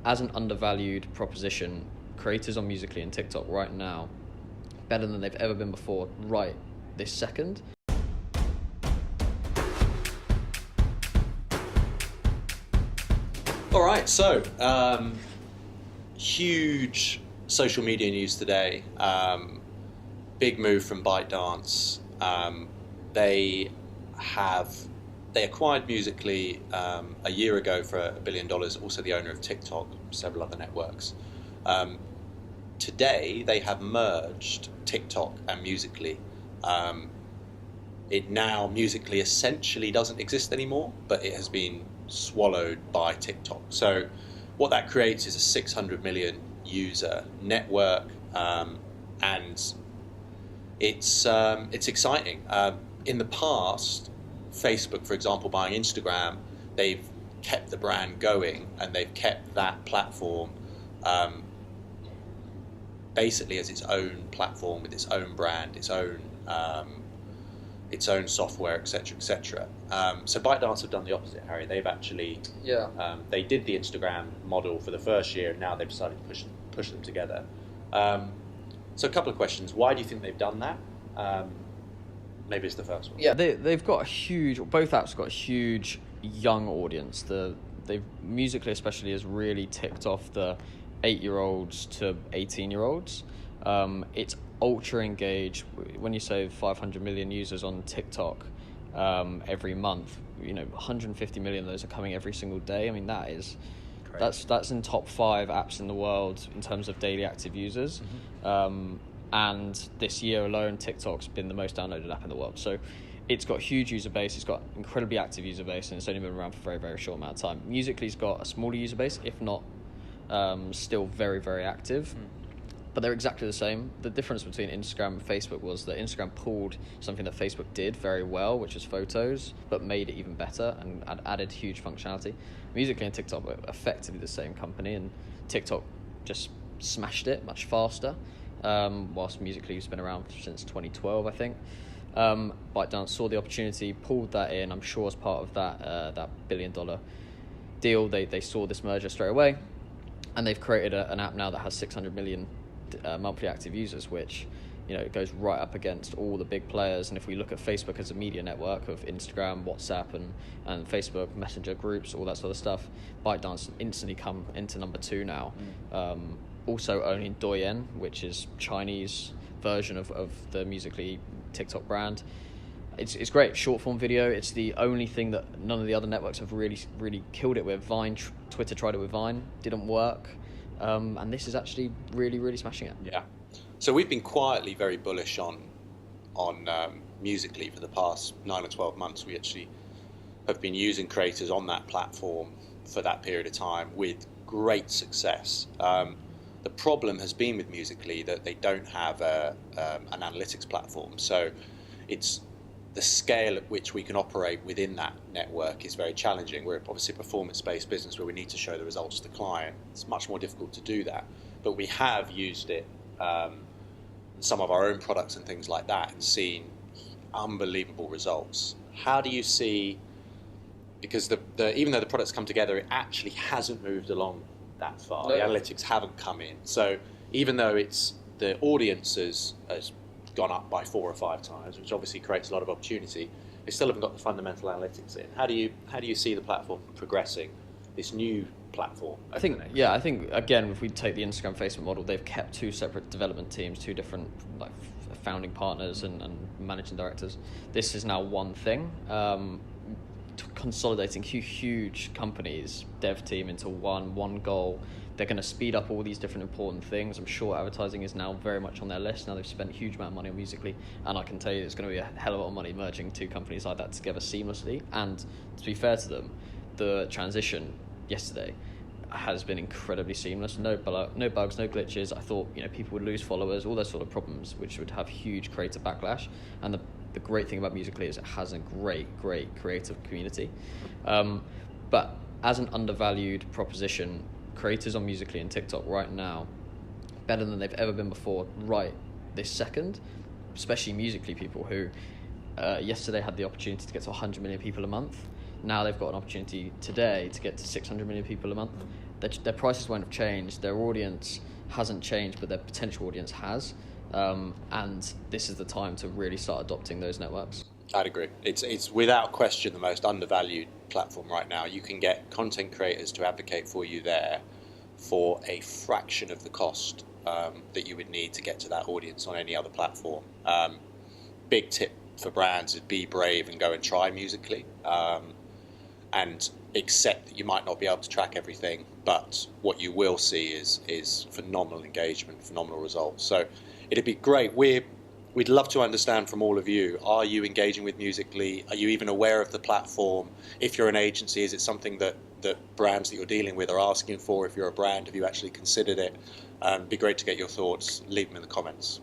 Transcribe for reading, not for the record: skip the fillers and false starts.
as an undervalued proposition, creators on Musical.ly and TikTok right now, better than they've ever been before, right this second. All right, so huge social media news today. Big move from ByteDance. They acquired Musical.ly a year ago for $1 billion. Also, the owner of TikTok, several other networks. Today, they have merged TikTok and Musical.ly. Musical.ly essentially doesn't exist anymore, but it has been swallowed by TikTok. So what that creates is a 600 million user network, and it's exciting. In the past, Facebook, for example, buying Instagram, they've kept the brand going and they've kept that platform basically as its own platform with its own brand, its own software, etc., etc. So ByteDance have done the opposite, Harry. They've actually they did the Instagram model for the first year, and now they've decided to push them together. So a couple of questions. Why do you think they've done that? Maybe it's the first one. Yeah, they've got both apps got a huge young audience. Musical.ly especially has really ticked off the 8-year-olds to 18-year-olds. It's ultra engaged. When you say 500 million users on TikTok every month, 150 million of those are coming every single day. I mean, that's in top 5 apps in the world in terms of daily active users. Mm-hmm. And this year alone, TikTok's been the most downloaded app in the world. So it's got a huge user base. It's got incredibly active user base, and it's only been around for a very, very short amount of time. Musical.ly's got a smaller user base, if not still very, very active. But they're exactly the same. The difference between Instagram and Facebook was that Instagram pulled something that Facebook did very well, which is photos, but made it even better and added huge functionality. Musical.ly and TikTok were effectively the same company, and TikTok just smashed it much faster, whilst Musical.ly has been around since 2012, I think. ByteDance saw the opportunity, pulled that in. I'm sure as part of that $1 billion deal, they saw this merger straight away, and they've created an app now that has 600 million monthly active users, which it goes right up against all the big players. And if we look at Facebook as a media network of Instagram, WhatsApp, and Facebook Messenger groups, all that sort of stuff, ByteDance instantly come into number 2 now. Also owning Douyin, which is Chinese version of the Musical.ly TikTok brand. It's great. Short form video. It's the only thing that none of the other networks have really killed it with. Twitter tried it with Vine, didn't work. And this is actually really smashing it. Yeah. So we've been quietly very bullish on Musical.ly for the past 9 or 12 months. We actually have been using creators on that platform for that period of time with great success. The problem has been with Musical.ly that they don't have an analytics platform. So it's the scale at which we can operate within that network is very challenging. We're obviously a performance-based business where we need to show the results to the client. It's much more difficult to do that. But we have used it in some of our own products and things like that and seen unbelievable results. How do you see, because even though the products come together, it actually hasn't moved along that far. No. The analytics haven't come in. So even though the audience has gone up by 4 or 5 times, which obviously creates a lot of opportunity, they still haven't got the fundamental analytics in. How do you see the platform progressing, this new platform? I think again, if we take the Instagram Facebook model, they've kept 2 separate development teams, 2 different founding partners and managing directors. This is now one thing, consolidating huge companies, dev team into one goal. They're going to speed up all these different important things. I'm sure advertising is now very much on their list. Now they've spent a huge amount of money on Musical.ly, and I can tell you it's going to be a hell of a lot of money merging 2 companies like that together seamlessly. And to be fair to them, the transition yesterday has been incredibly seamless. No bugs, no glitches. I thought people would lose followers, all those sort of problems, which would have huge creator backlash. And the great thing about Musical.ly is it has a great creative community. But as an undervalued proposition, creators on Musical.ly and TikTok right now, better than they've ever been before right this second, especially Musical.ly people who yesterday had the opportunity to get to 100 million people a month. Now they've got an opportunity today to get to 600 million people a month. their prices won't have changed, their audience hasn't changed, but their potential audience has. And this is the time to really start adopting those networks. I'd agree. It's without question the most undervalued platform right now. You can get content creators to advocate for you there for a fraction of the cost that you would need to get to that audience on any other platform. Big tip for brands is be brave and go and try Musical.ly, and accept that you might not be able to track everything, but what you will see is phenomenal engagement, phenomenal results. So it'd be great. We'd love to understand from all of you, are you engaging with Musical.ly? Are you even aware of the platform? If you're an agency, is it something that brands that you're dealing with are asking for? If you're a brand, have you actually considered it? It'd be great to get your thoughts. Leave them in the comments.